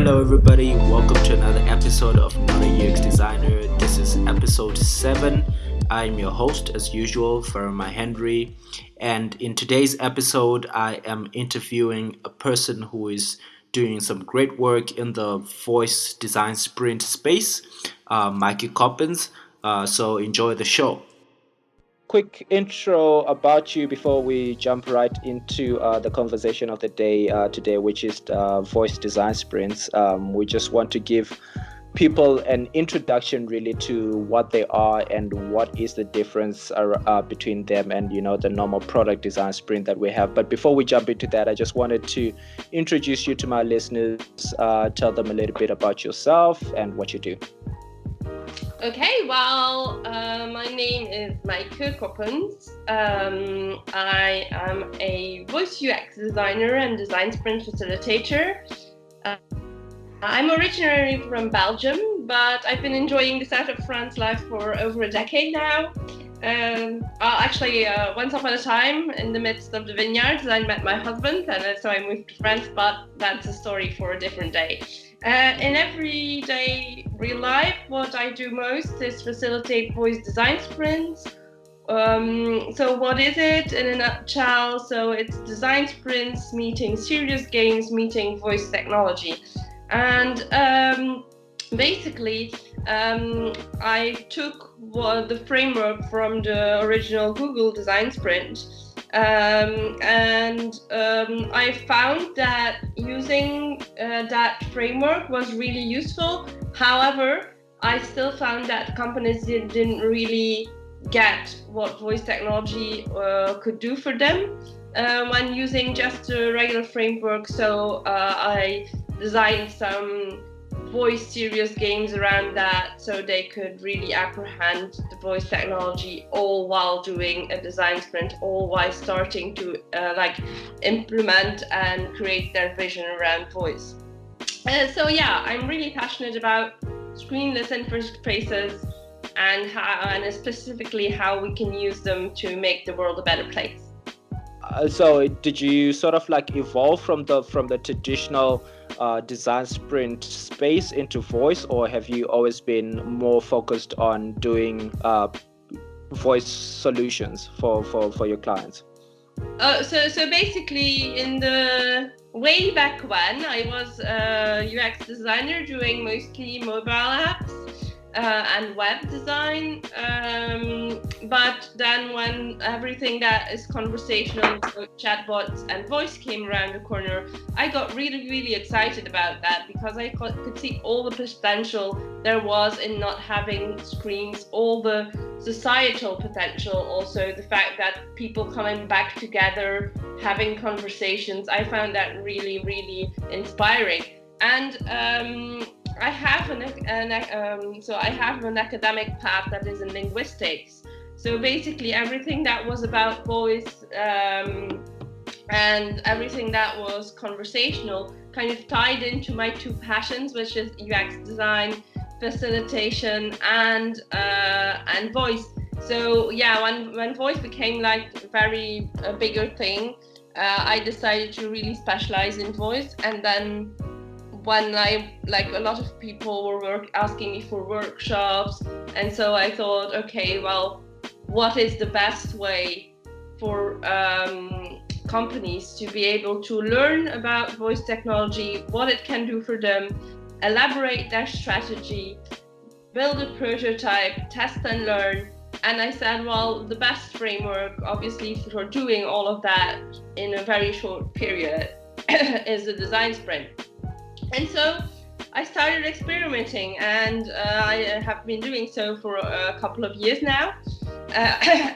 Hello, everybody. Welcome to another episode of Not a UX Designer. This is episode 7. I'm your host, as usual, Farama Henry. And in today's episode, I am interviewing a person who is doing some great work in the voice design sprint space, Maaike Coppens. So enjoy the show. Quick intro about you before we jump right into the conversation of the day today, which is voice design sprints. We just want to give people an introduction really to what they are and what is the difference between them and the normal product design sprint that we have. But before we jump into that, I just wanted to introduce you to my listeners, tell them a little bit about yourself and what you do. Okay, well, my name is Maaike Coppens. I am a voice UX designer and design sprint facilitator. I'm originally from Belgium, but I've been enjoying the south of France life for over a decade now. Once upon a time, in the midst of the vineyards, I met my husband, and so I moved to France, but that's a story for a different day. In everyday real life, what I do most is facilitate voice design sprints. So what is it in a nutshell? So it's design sprints meeting serious games, meeting voice technology. And basically, I took the framework from the original Google design sprint. I found that using that framework was really useful. However, I still found that companies didn't really get what voice technology could do for them when using just a regular framework. So I designed some voice serious games around that so they could really apprehend the voice technology all while doing a design sprint, all while starting to implement and create their vision around voice. I'm really passionate about screenless interfaces and specifically how we can use them to make the world a better place. So did you sort of evolve from the traditional design sprint space into voice, or have you always been more focused on doing voice solutions for your clients? So basically, in the way back when I was a UX designer doing mostly mobile apps and web design, but then when everything that is conversational, so chatbots and voice came around the corner, I got really excited about that because I could see all the potential there was in not having screens, all the societal potential, also the fact that people coming back together, having conversations. I found that really inspiring. And I have an academic path that is in linguistics. So basically, everything that was about voice and everything that was conversational kind of tied into my two passions, which is UX design, facilitation, and voice. So yeah, when voice became a bigger thing, I decided to really specialize in voice. And then when a lot of people were asking me for workshops, and so I thought, okay, well, what is the best way for companies to be able to learn about voice technology, what it can do for them, elaborate their strategy, build a prototype, test and learn. And I said, well, the best framework, obviously, for doing all of that in a very short period is the design sprint. And so I started experimenting, and I have been doing so for a couple of years now.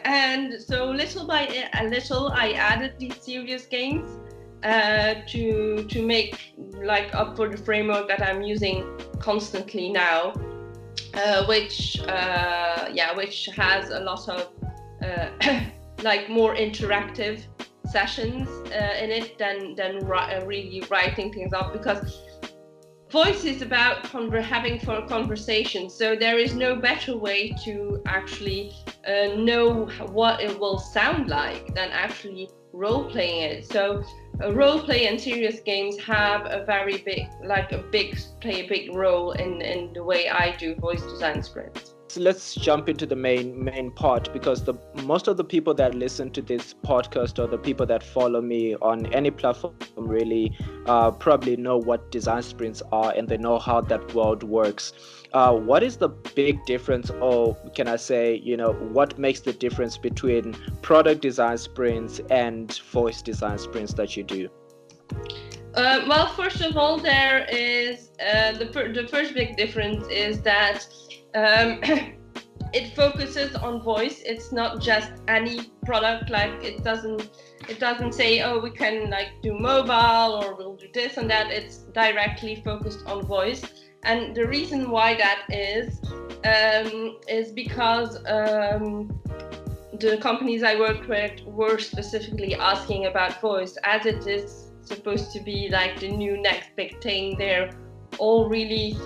And so little by little, I added these serious games to make up for the framework that I'm using constantly now, which has a lot of more interactive sessions in it than really writing things up, because voice is about having conversations. So there is no better way to actually know what it will sound like than actually role-playing it. So role play and serious games have a very big, play a big role in the way I do voice design sprints. So let's jump into the main part, because the most of the people that listen to this podcast, or the people that follow me on any platform, really probably know what design sprints are, and they know how that world works. What is the big difference, or can I say, what makes the difference between product design sprints and voice design sprints that you do? Well, first of all, there is the first big difference is that it focuses on voice. It's not just any product. Like it doesn't say, oh, we can like do mobile or we'll do this and that. It's directly focused on voice. And the reason why that is because the companies I worked with were specifically asking about voice, as it is supposed to be like the new next big thing. They're all really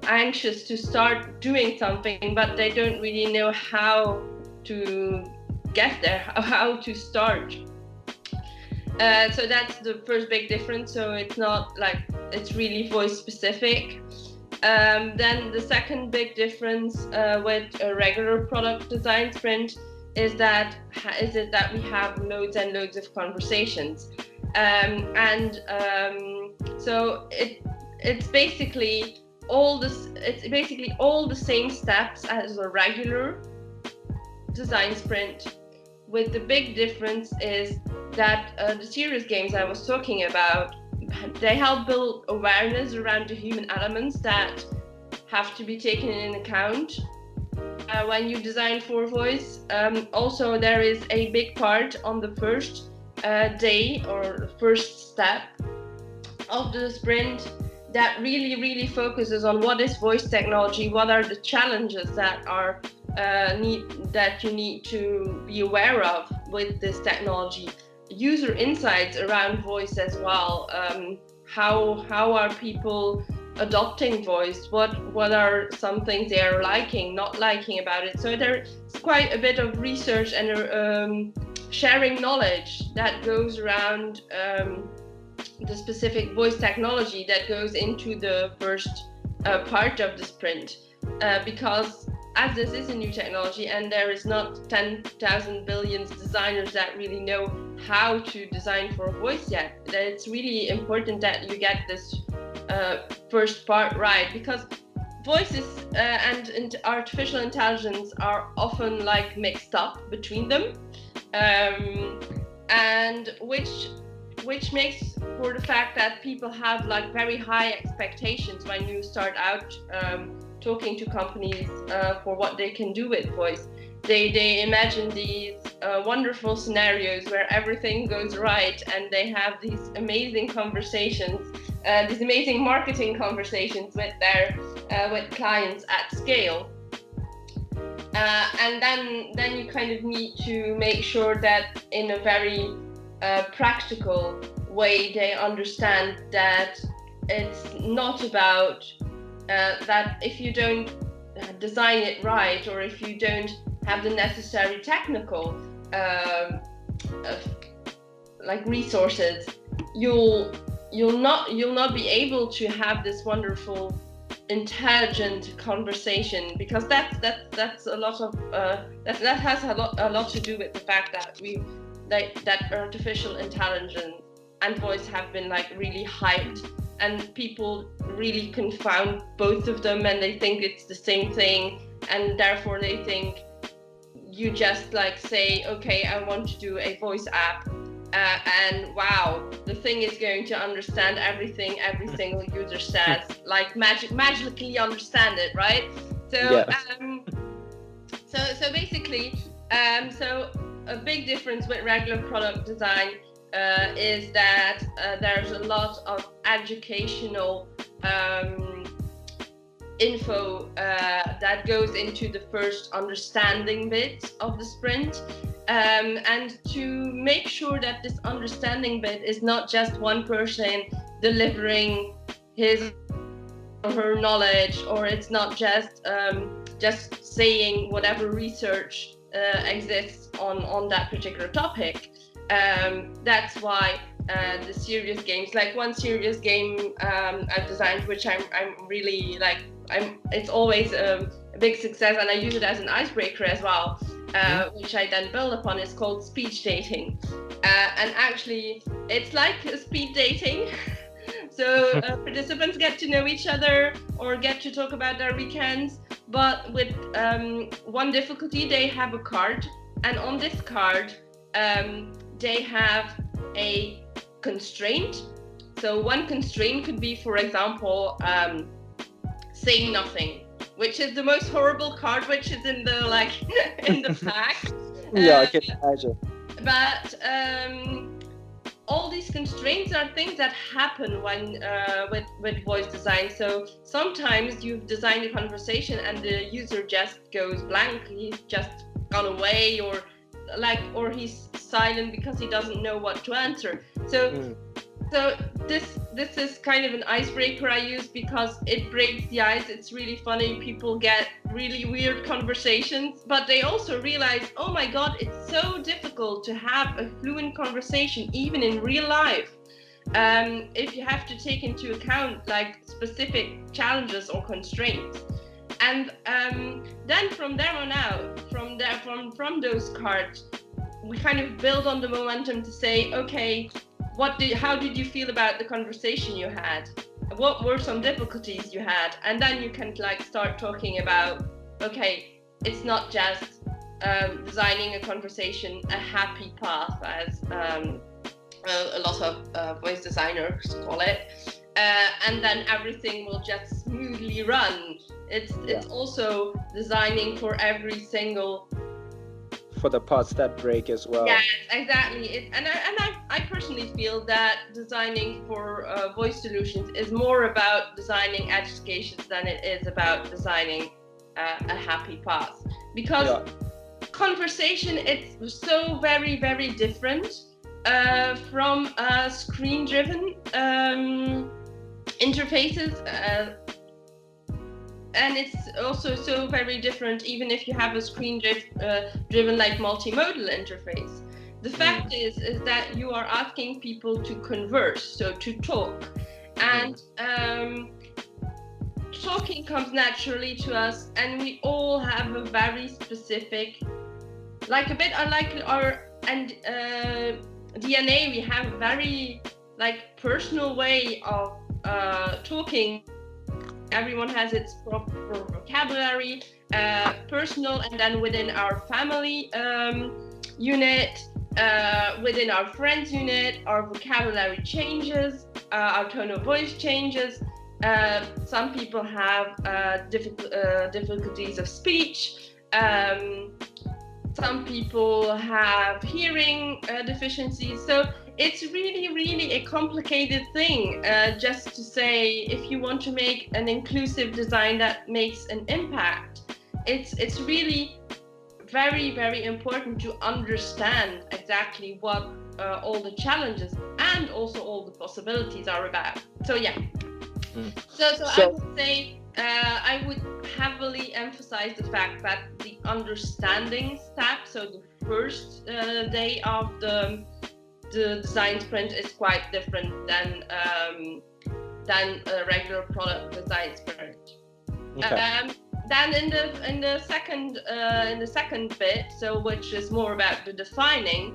anxious to start doing something, but they don't really know how to get there, how to start. So that's the first big difference. So it's not like it's really voice specific. Then the second big difference with a regular product design sprint is that we have loads and loads of conversations. So it's basically all the same steps as a regular design sprint, with the big difference is that the serious games I was talking about, they help build awareness around the human elements that have to be taken in account when you design for voice. Also, there is a big part on the first day or first step of the sprint that really focuses on what is voice technology, what are the challenges that are that you need to be aware of with this technology, user insights around voice as well. How are people adopting voice? What are some things they are liking, not liking about it? So there's quite a bit of research and sharing knowledge that goes around the specific voice technology that goes into the first part of the sprint, because as this is a new technology and there is not 10,000 billion designers that really know how to design for voice yet, that it's really important that you get this first part right, because voices and artificial intelligence are often like mixed up between them, and which makes for the fact that people have like very high expectations when you start out talking to companies for what they can do with voice. They imagine these wonderful scenarios where everything goes right, and they have these amazing conversations, these amazing marketing conversations with their with clients at scale. And then you kind of need to make sure that in a very practical way they understand that it's not about that if you don't design it right, or if you don't have the necessary technical like resources, you'll not be able to have this wonderful intelligent conversation, because that's a lot of that has a lot to do with the fact that artificial intelligence and voice have been like really hyped, and people really confound both of them, and they think it's the same thing, and therefore they think you just like say, okay, I want to do a voice app, and wow, the thing is going to understand everything every single user says, like magically understand it, right? So so basically, so a big difference with regular product design is that there's a lot of educational info that goes into the first understanding bit of the sprint, and to make sure that this understanding bit is not just one person delivering his or her knowledge, or it's not just saying whatever research exists on that particular topic. That's why the serious games. Like one serious game I've designed, which I'm really like, it's always a big success, and I use it as an icebreaker as well, which I then build upon. Is called speed dating, and actually it's like speed dating. So participants get to know each other or get to talk about their weekends, but with one difficulty: they have a card, and on this card they have a constraint. So one constraint could be, for example, say nothing, which is the most horrible card, which is in the in the pack. Yeah, I can imagine. But all these constraints are things that happen when with voice design. So sometimes you've designed a conversation and the user just goes blank. He's just gone away, or he's silent because he doesn't know what to answer. So this is kind of an icebreaker I use because it breaks the ice. It's really funny. People get really weird conversations, but they also realize, oh my God, it's so difficult to have a fluent conversation, even in real life. If you have to take into account like specific challenges or constraints. And then from there on out, from those cards, we kind of build on the momentum to say, okay, how did you feel about the conversation you had? What were some difficulties you had? And then you can like start talking about, okay, it's not just designing a conversation a happy path, as a lot of voice designers call it, and then everything will just smoothly run. It's also designing for every single, for the parts that break as well. Yes, exactly. I personally feel that designing for voice solutions is more about designing educations than it is about designing a happy path. Because conversation, it's so very, very different from screen-driven interfaces. And it's also so very different even if you have a screen-driven like multimodal interface. The fact is that you are asking people to converse, so to talk. And talking comes naturally to us, and we all have a very specific, like a bit unlike our DNA, we have a very like personal way of talking. Everyone has its proper vocabulary, personal, and then within our family unit, within our friends unit, our vocabulary changes, our tone of voice changes. Some people have difficulties of speech. Some people have hearing deficiencies. So it's really, really a complicated thing. Just to say, if you want to make an inclusive design that makes an impact, it's really very, very important to understand exactly what all the challenges and also all the possibilities are about. So yeah. So I would say I would heavily emphasize the fact that the understanding step, so the first day of the design sprint, is quite different than a regular product design sprint. Okay. Then in the second bit, so which is more about the defining,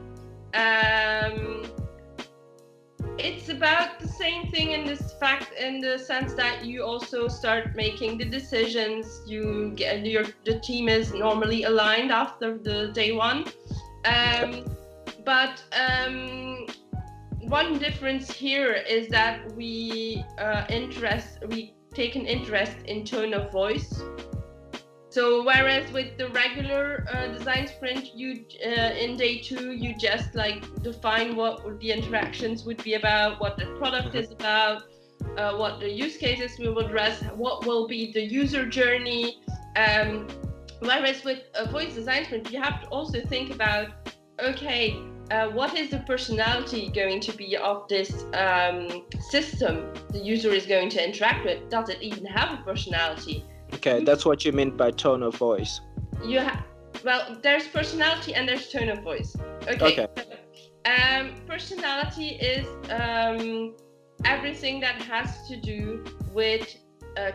it's about the same thing in the sense that you also start making the decisions. The team is normally aligned after the day one, but one difference here is that we take an interest in tone of voice. So whereas with the regular design sprint, in day 2 you just like define what the interactions would be about, what the product is about, what the use cases we will address, what will be the user journey. Whereas with a voice design sprint, you have to also think about, okay, what is the personality going to be of this system the user is going to interact with? Does it even have a personality? Okay, that's what you meant by tone of voice. Well, there's personality and there's tone of voice. Okay. Personality is everything that has to do with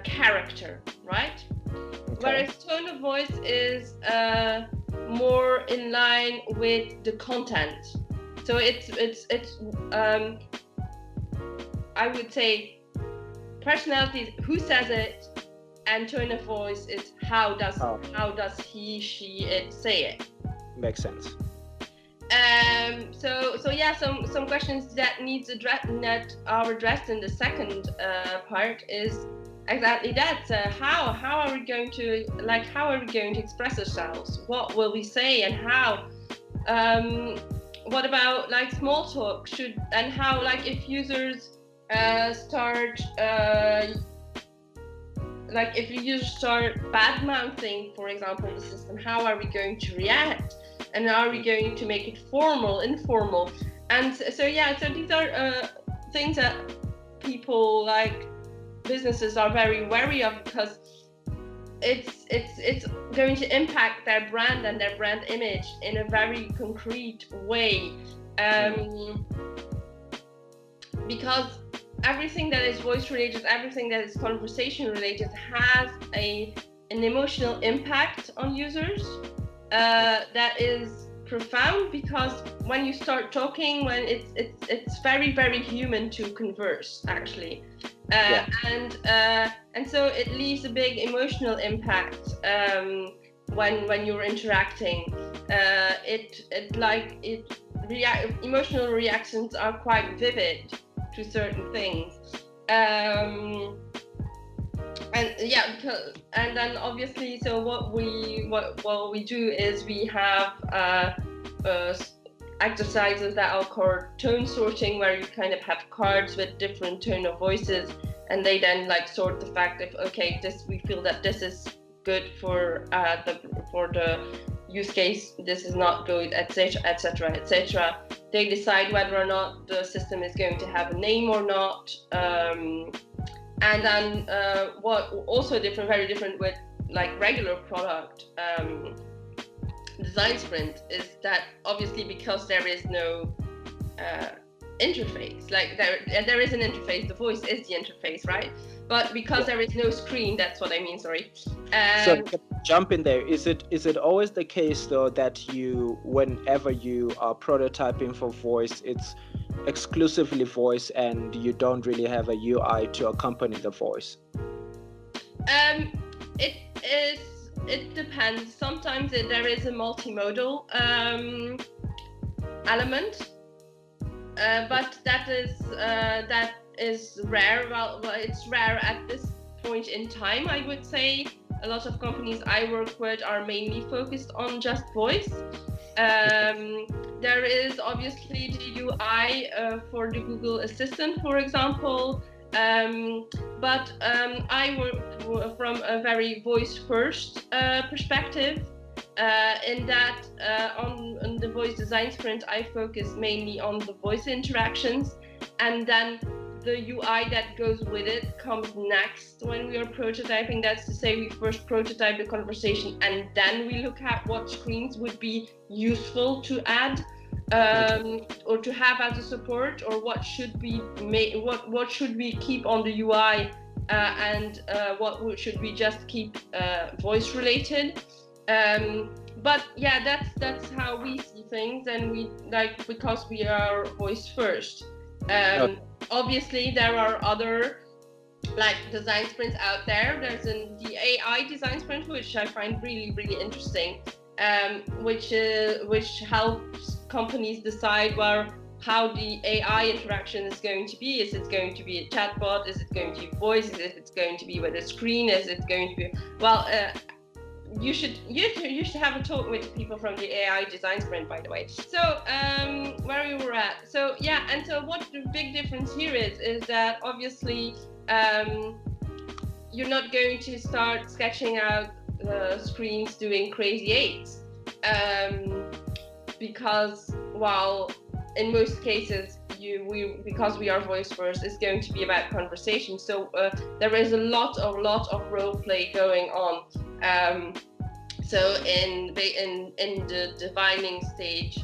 character, right? Okay. Whereas tone of voice is more in line with the content. So it's I would say personality is who says it, and tone of voice is how does he, she, it say it. Makes sense. So yeah, some questions that are addressed in the second part is exactly that. How are we going to express ourselves? What will we say and how? What about like small talk and how, like if users start bad mouthing, for example, the system, how are we going to react? And are we going to make it formal, informal? And so these are things that people, like businesses, are very wary of, because it's going to impact their brand and their brand image in a very concrete way, because everything that is voice related, everything that is conversation related has an emotional impact on users that is profound, because when you start talking, when it's very, very human to converse, actually, and so it leaves a big emotional impact when you're interacting. Emotional reactions are quite vivid to certain things, and then obviously, so what we do is we have exercises that are called tone sorting, where you kind of have cards with different tone of voices, and they then like sort the fact of, okay, we feel that this is good for the use case, this is not good, etc., etc., etc. They decide whether or not the system is going to have a name or not. And then what also very different with like regular product design sprint is that obviously, because there is no interface, like there is an interface, the voice is the interface, right? But because there is no screen, that's what I mean, sorry. So jump in there. Is it always the case though that whenever you are prototyping for voice, it's exclusively voice and you don't really have a UI to accompany the voice? It depends. Sometimes there is a multimodal element, but that is rare. Well, it's rare at this point in time, I would say. A lot of companies I work with are mainly focused on just voice. There is obviously the UI for the Google Assistant, for example, but I work from a very voice-first perspective. In that, on the voice design sprint, I focus mainly on the voice interactions, and then the UI that goes with it comes next when we are prototyping. That's to say, we first prototype the conversation, and then we look at what screens would be useful to add or to have as a support, or what should be what should we keep on the UI, and what should we just keep voice related. But yeah, that's how we see things, and we like, because we are voice first. Obviously, there are other like design sprints out there. There's the AI design sprint, which I find really, really interesting, which helps companies decide how the AI interaction is going to be. Is it going to be a chatbot? Is it going to be voice? Is it going to be with a screen? Is it going to be you should have a talk with people from the AI design sprint, by the way. So where we were at. So yeah, and so what the big difference here is that obviously you're not going to start sketching out screens doing crazy eights, because while in most cases because we are voice first, it's going to be about conversation. So there is a lot of role play going on. So in the defining stage,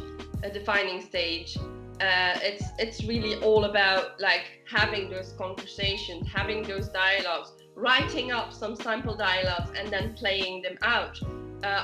It's really all about like having those conversations, having those dialogues, writing up some sample dialogues and then playing them out.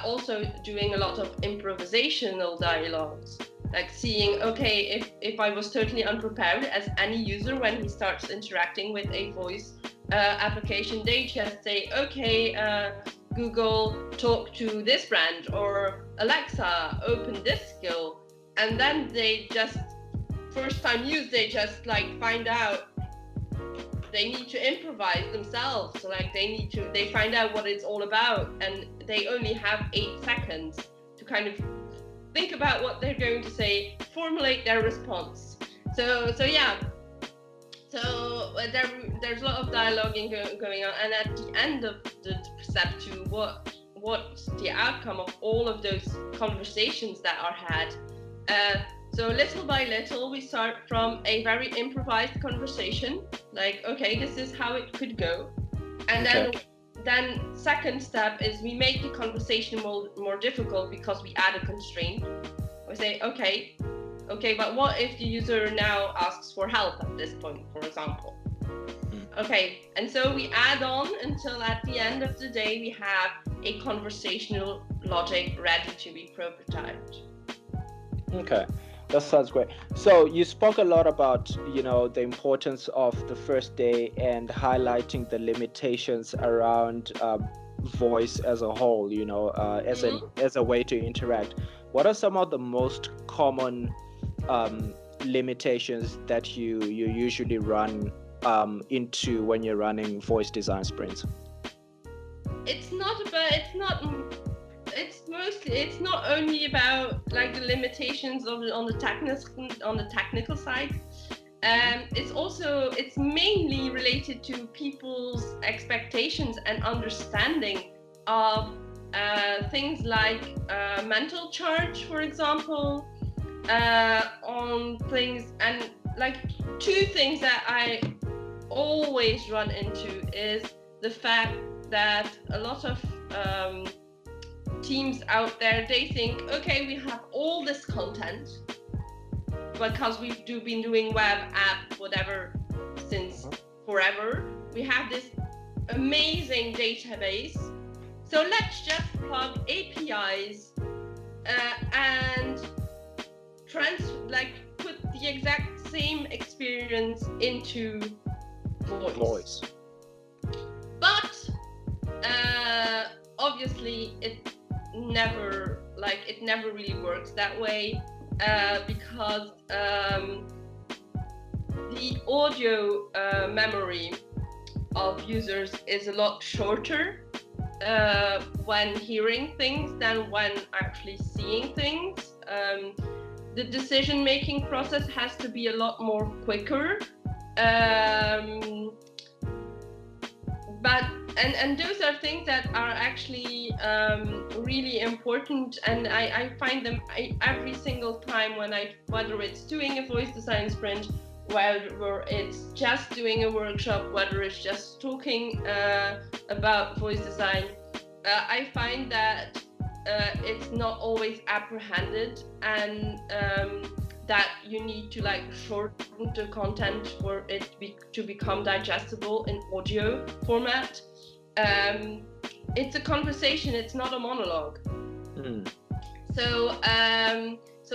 Also doing a lot of improvisational dialogues, like seeing, okay, if I was totally unprepared, as any user when he starts interacting with a voice application, they just say, okay, Google, talk to this brand, or Alexa, open this skill, and then they just, first time use, they just like find out they need to improvise themselves. So like they find out what it's all about, and they only have 8 seconds to kind of think about what they're going to say, formulate their response. So yeah. So there's a lot of dialoguing going on, and at the end of the step 2, what's the outcome of all of those conversations that are had? So little by little, we start from a very improvised conversation, like, okay, this is how it could go, and then second step is we make the conversation more difficult because we add a constraint. We say, okay, but what if the user now asks for help at this point, for example? Okay, and so we add on until at the end of the day we have a conversational logic ready to be prototyped. Okay, that sounds great. So you spoke a lot about, the importance of the first day and highlighting the limitations around voice as a whole, as a way to interact. What are some of the most common limitations that you usually run into when you're running voice design sprints? It's not only about like the limitations on the technical side. It's mainly related to people's expectations and understanding of things like mental charge, for example, on things. And like 2 things that I always run into is the fact that a lot of teams out there, they think, okay, we have all this content because we've been doing web, app, whatever since forever. We have this amazing database, so let's just plug APIs and put the exact same experience into voice. But obviously it never really works that way, because the audio memory of users is a lot shorter when hearing things than when actually seeing things. The decision-making process has to be a lot more quicker. But those are things that are actually really important, and I find them every single time whether it's doing a voice design sprint, whether it's just doing a workshop, whether it's just talking about voice design. I find that it's not always apprehended, and that you need to shorten the content for it to become digestible in audio format. It's a conversation, it's not a monologue. So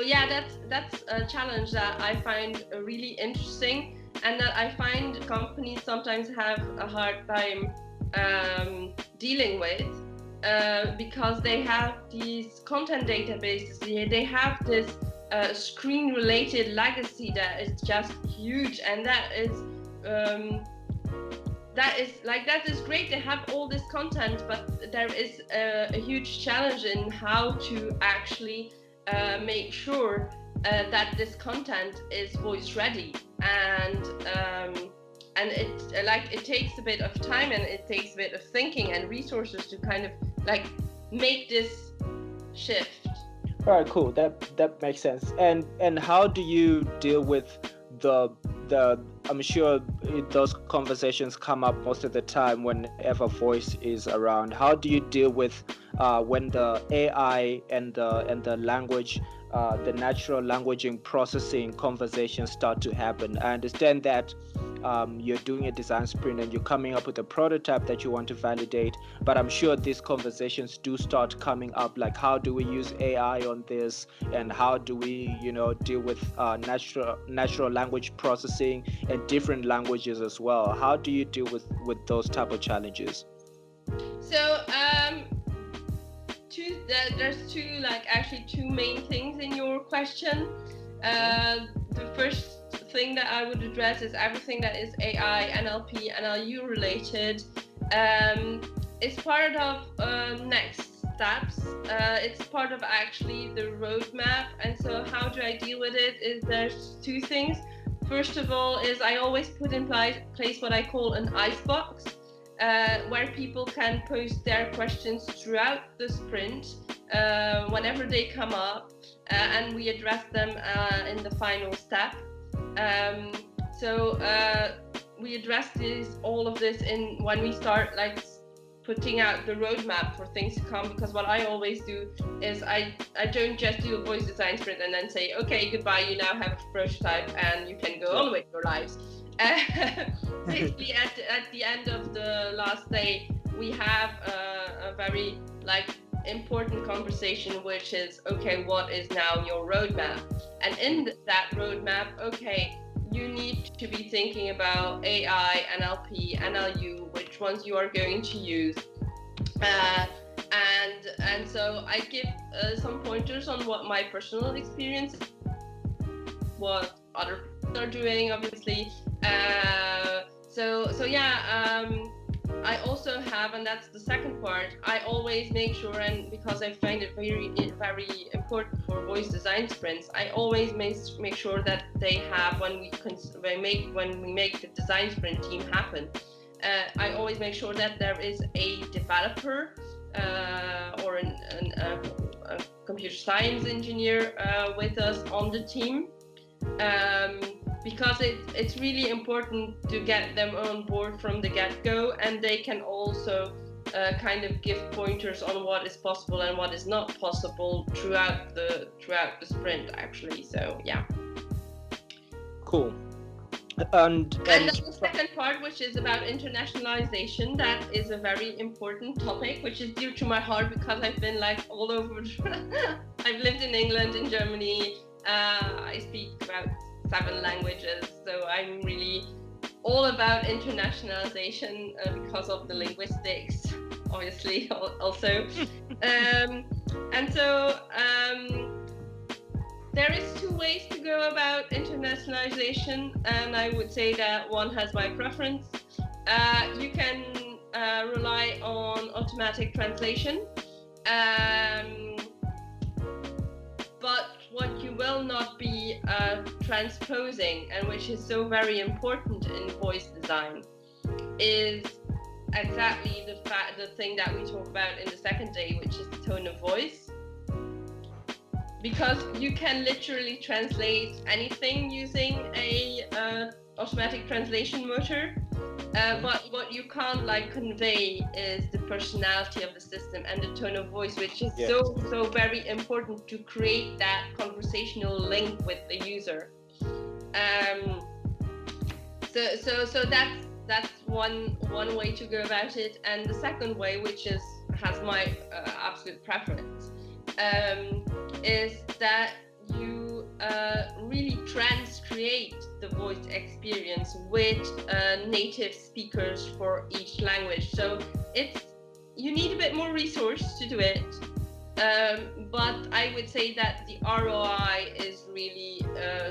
yeah, that's a challenge that I find really interesting, and that I find companies sometimes have a hard time dealing with, because they have these content databases, they have this screen-related legacy that is just huge, and that is great. They have all this content, but there is a huge challenge in how to actually make sure that this content is voice ready, and it takes a bit of time, and it takes a bit of thinking and resources to kind of make this shift. All right, cool. That makes sense. And how do you deal with the I'm sure those conversations come up most of the time whenever voice is around. How do you deal with when the AI and the language the natural languaging processing conversations start to happen. I understand that you're doing a design sprint and you're coming up with a prototype that you want to validate, but I'm sure these conversations do start coming up, like how do we use AI on this, and how do we deal with natural language processing and different languages as well. How do you deal with those type of challenges? So there's two main things in your question. The first thing that I would address is everything that is AI, NLP, NLU related. It's part of next steps. It's part of actually the roadmap. And so how do I deal with it? Is there's two things. First of all is I always put in place what I call an icebox, where people can post their questions throughout the sprint whenever they come up, and we address them in the final step. So we address all of this in when we start putting out the roadmap for things to come, because what I always do is I don't just do a voice design sprint and then say, okay, goodbye, you now have a prototype and you can go on with your lives. Basically at the end of the last day we have a very important conversation, which is, okay, what is now your roadmap? And in that roadmap, okay, you need to be thinking about AI, NLP, NLU, which ones you are going to use. And so I give some pointers on what my personal experience is, what other people are doing, obviously. I also have, and that's the second part, I always make sure, and because I find it very, very important for voice design sprints, I always make sure that they have, when we make the design sprint team happen, I always make sure that there is a developer or a computer science engineer with us on the team. Because it's really important to get them on board from the get-go, and they can also kind of give pointers on what is possible and what is not possible throughout the sprint, actually. So yeah. Cool. And then the second part, which is about internationalization, that is a very important topic, which is dear to my heart because I've been all over. I've lived in England, in Germany. I speak about 7 languages, so I'm really all about internationalization because of the linguistics, obviously, also. And so there is 2 ways to go about internationalization, and I would say that one has my preference. You can rely on automatic translation, but what you will not be transposing, and which is so very important in voice design, is exactly the thing that we talk about in the second day, which is the tone of voice. Because you can literally translate anything using a automatic translation motor, but what you can't convey is the personality of the system and the tone of voice, which is so very important to create that conversational link with the user. So that's one way to go about it, and the second way, which has my absolute preference, is that you really transcreate the voice experience with native speakers for each language. So you need a bit more resource to do it, but I would say that the ROI is really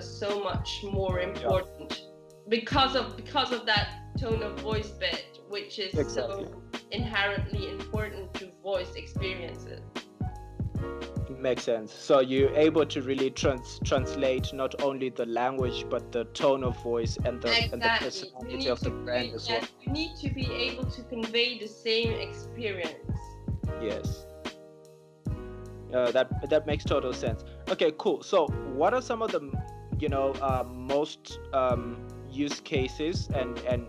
so much more important because of that tone of voice bit, which is so inherently important to voice experiences. Makes sense. So you're able to really translate not only the language but the tone of voice and the personality of the brand as well. You need to be able to convey the same experience. Yes. That makes total sense. Okay, cool. So what are some of the most use cases and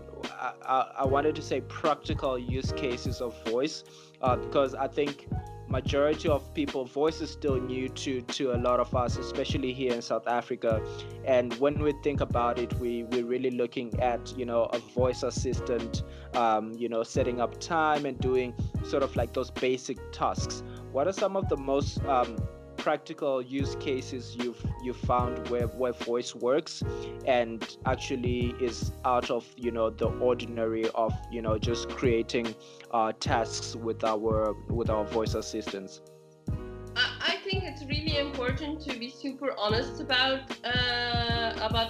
I wanted to say practical use cases of voice, because I think majority of people, voice is still new to a lot of us, especially here in South Africa. And when we think about it, we're really looking at, a voice assistant, setting up time and doing sort of like those basic tasks. What are some of the most practical use cases you've found where voice works and actually is out of the ordinary of just creating tasks with our voice assistants? I think it's really important to be super honest about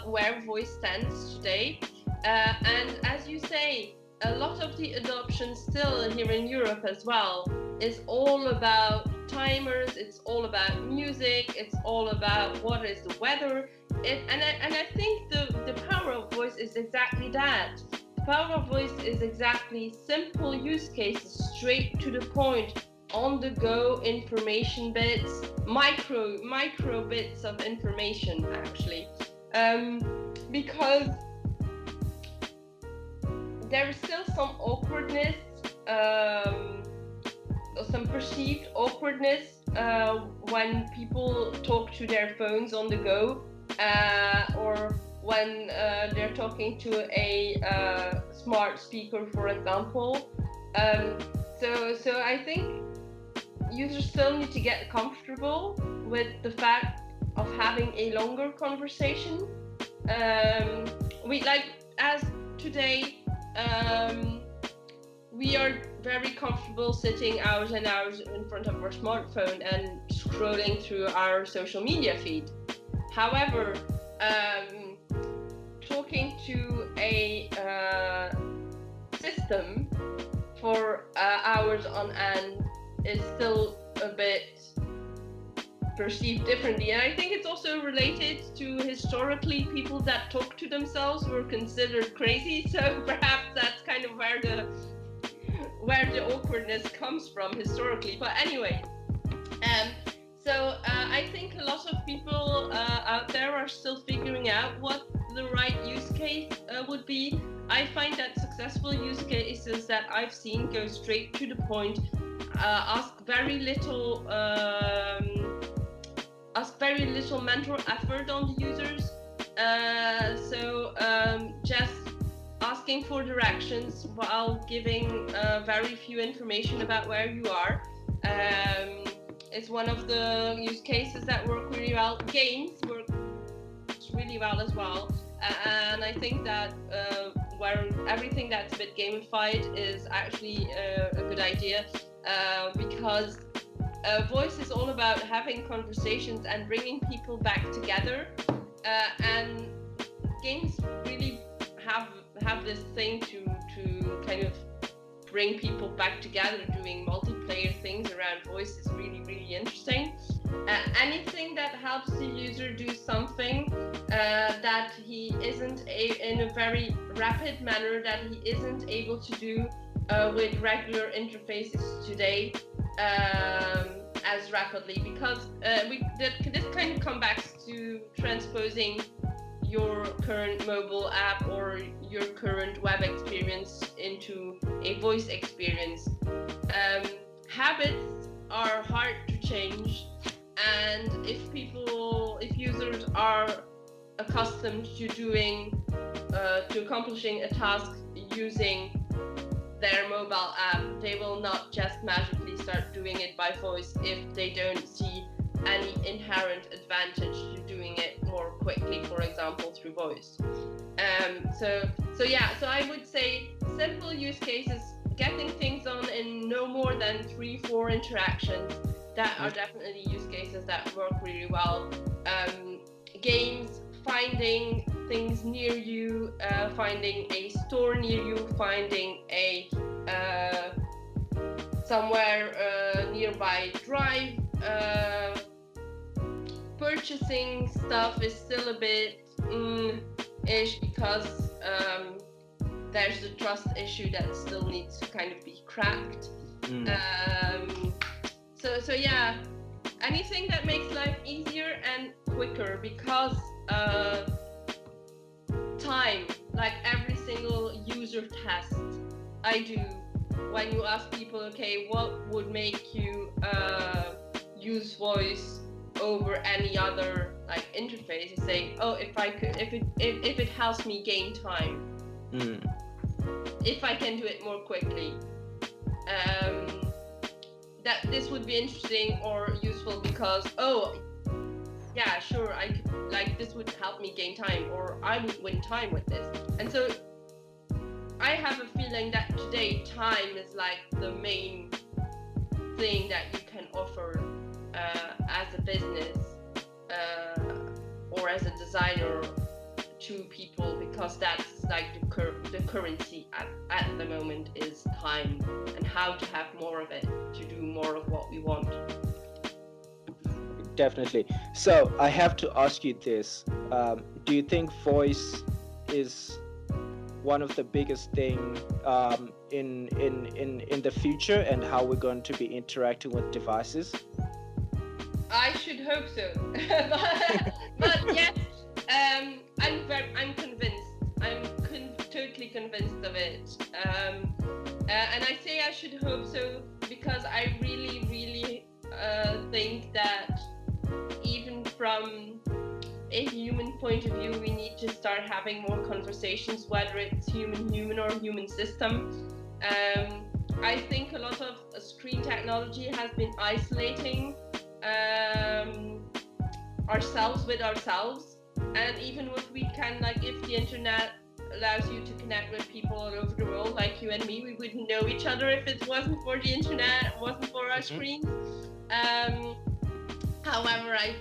where voice stands today. And as you say, a lot of the adoption still here in Europe as well is all about timers. It's all about music. It's all about what is the weather. And I think the power of voice is exactly that. The power of voice is exactly simple use cases, straight to the point, on the go information bits, micro bits of information actually, because there is still some awkwardness, some perceived awkwardness when people talk to their phones on the go, or when they're talking to a smart speaker, for example. So I think users still need to get comfortable with the fact of having a longer conversation. We like, as today, we are very comfortable sitting hours and hours in front of our smartphone and scrolling through our social media feed. However, talking to a system for hours on end is still a bit perceived differently. And I think it's also related to historically people that talk to themselves were considered crazy. So perhaps that's kind of where the awkwardness comes from historically. But anyway, so I think a lot of people out there are still figuring out what the right use case would be. I find that successful use cases that I've seen go straight to the point, ask very little mental effort on the users. So just asking for directions while giving very few information about where you are. It's one of the use cases that work really well. Games work really well as well. And I think that where everything that's a bit gamified is actually a good idea, because voice is all about having conversations and bringing people back together, and games really have this thing to kind of bring people back together. Doing multiplayer things around voice is really, really interesting. Anything that helps the user do something that he isn't in a very rapid manner, that he isn't able to do with regular interfaces today as rapidly, because this kind of comes back to transposing your current mobile app or your current web experience into a voice experience. Habits are hard to change, and if users are accustomed to accomplishing a task using their mobile app, they will not just magically start doing it by voice if they don't see any inherent advantage to doing it more quickly, for example, through voice. So I would say simple use cases, getting things on in no more than 3-4 interactions, that are definitely use cases that work really well. Games, finding things near you, finding a store near you, finding a somewhere nearby drive. Purchasing stuff is still a bit ish, because there's the trust issue that still needs to kind of be cracked. So yeah, anything that makes life easier and quicker, because time, like every single user test I do, when you ask people, okay, what would make you use voice over any other like interface, you say, oh, if it helps me gain time, if I can do it more quickly, that this would be interesting or useful because, oh yeah, sure, I could, like, this would help me gain time, or I would win time with this. And so I have a feeling that today time is like the main thing that you can offer as a business or as a designer to people, because that's like the currency at the moment is time, and how to have more of it to do more of what we want. Definitely. So I have to ask you this: do you think voice is one of the biggest thing in the future, and how we're going to be interacting with devices? I should hope so, but yes, I'm convinced. I'm totally convinced of it, and I say I should hope so because I really think that even from a human point of view, we need to start having more conversations, whether it's human or human system. I think a lot of screen technology has been isolating ourselves with ourselves, and even if we can, like, if the internet allows you to connect with people all over the world, like you and me, we wouldn't know each other if it wasn't for the internet, wasn't for our screens. However, I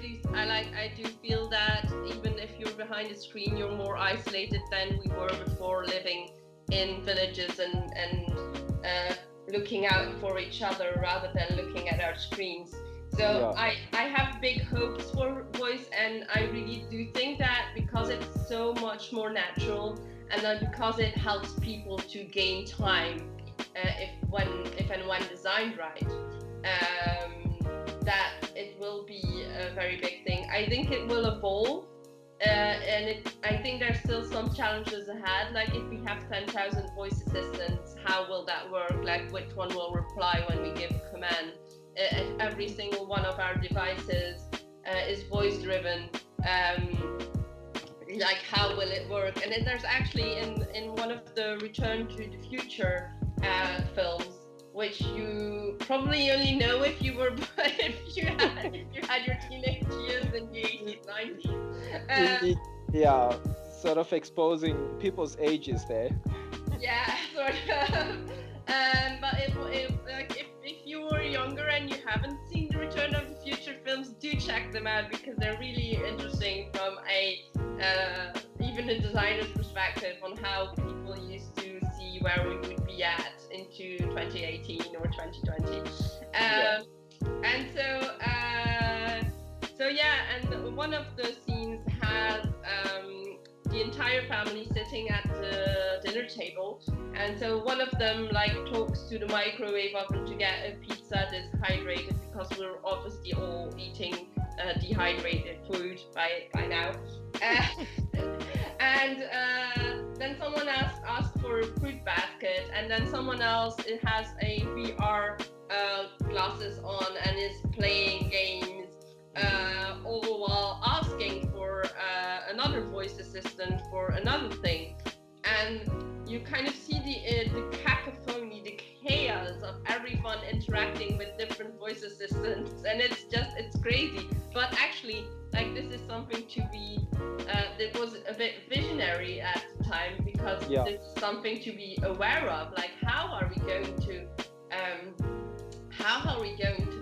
do feel that even if you're behind a screen, you're more isolated than we were before, living in villages and looking out for each other rather than looking at our screens. So yeah. I have big hopes for voice, and I really do think that because it's so much more natural, and because it helps people to gain time if and when designed right, that it will be a very big thing. I think it will evolve, and I think there's still some challenges ahead. Like if we have 10,000 voice assistants, how will that work? Like which one will reply when we give a command? If every single one of our devices is voice driven, like how will it work? And then there's actually in one of the Return to the Future films, which you probably only know if you had your teenage years in the 80s, 90s. Yeah, sort of exposing people's ages there. Yeah, sort of. But if you were younger and you haven't seen the Return of the Future films, do check them out because they're really interesting from even a designer's perspective on how people used to see where we would be at into 2018 or 2020. And so yeah, and one of the scenes has the entire family sitting at the dinner table, and so one of them like talks to the microwave oven to get a pizza dehydrated, because we're obviously all eating dehydrated food by now. And then someone else asks for a fruit basket, and then someone else has a VR glasses on and is playing games, all while asking for another voice assistant for another thing. And you kind of see the cacophony, the chaos of everyone interacting with different voice assistants, and it's crazy. But actually, like, this is something to be it was a bit visionary at the time, because this is something to be aware of. Like, how are we going to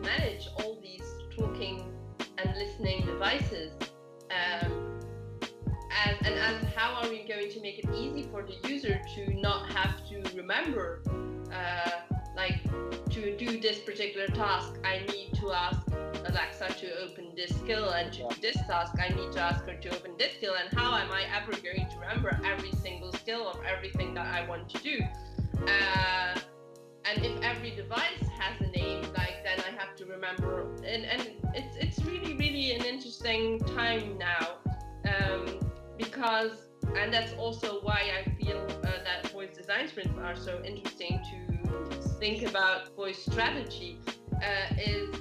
manage all these talking and listening devices, and how are we going to make it easy for the user to not have to remember, like, to do this particular task, I need to ask Alexa to open this skill, and to do this task, I need to ask her to open this skill, and how am I ever going to remember every single skill of everything that I want to do? And if every device has a name, like, then I have to remember, and it's really an interesting time now, because, and that's also why I feel that voice design sprints are so interesting to think about voice strategy is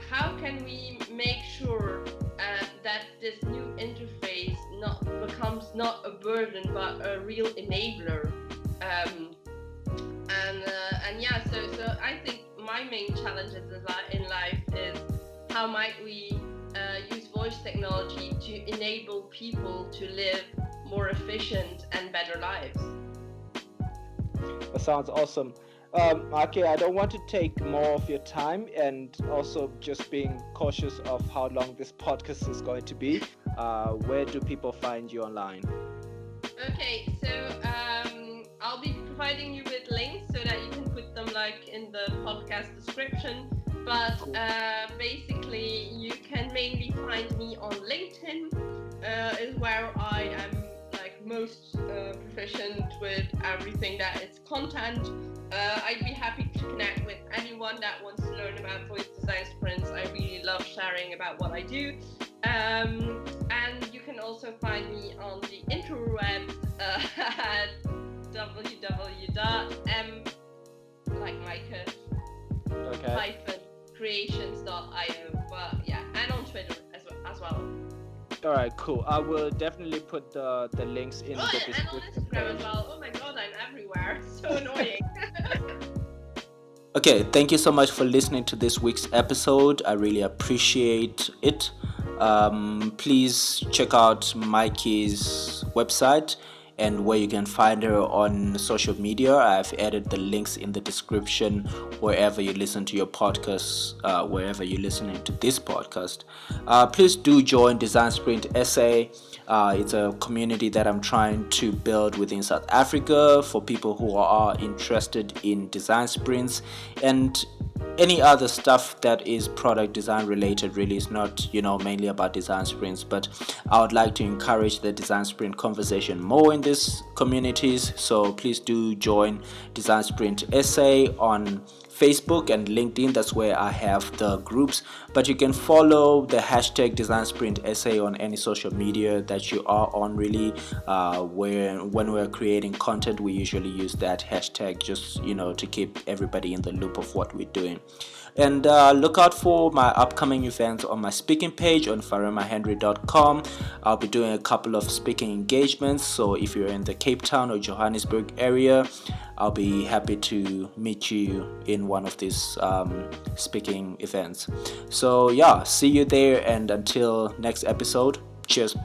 how can we make sure that this new interface becomes not a burden but a real enabler. So I think my main challenges in life is how might we use voice technology to enable people to live more efficient and better lives. That sounds awesome. Maaike, I don't want to take more of your time, and also just being cautious of how long this podcast is going to be. Where do people find you online? Okay, so I'll be providing you with links so that you can put them like in the podcast description. But basically, you can mainly find me on LinkedIn, is where I am like most proficient with everything that is content. I'd be happy to connect with anyone that wants to learn about voice design sprints. I really love sharing about what I do. And you can also find me on the interwebs at www.m like Maaike creations.io. But yeah, and on Twitter as well. All right, cool. I will definitely put the links in the description. And on Instagram as well. Oh my god, I'm everywhere. So annoying. Okay, thank you so much for listening to this week's episode. I really appreciate it. Please check out Maaike's website and where you can find her on social media. I've added the links in the description wherever you listen to your podcasts, wherever you're listening to this podcast. Please do join Design Sprint SA. It's a community that I'm trying to build within South Africa for people who are interested in design sprints and any other stuff that is product design related. Really, is not mainly about design sprints, but I would like to encourage the design sprint conversation more in these communities. So please do join Design Sprint SA on Facebook and LinkedIn. That's where I have the groups, but you can follow the hashtag Design Sprint SA on any social media that you are on. Really, when we're creating content, we usually use that hashtag just to keep everybody in the loop of what we're doing. And look out for my upcoming events on my speaking page on faremahenry.com. I'll be doing a couple of speaking engagements, so if you're in the Cape Town or Johannesburg area, I'll be happy to meet you in one of these speaking events. So yeah, see you there, and until next episode, cheers.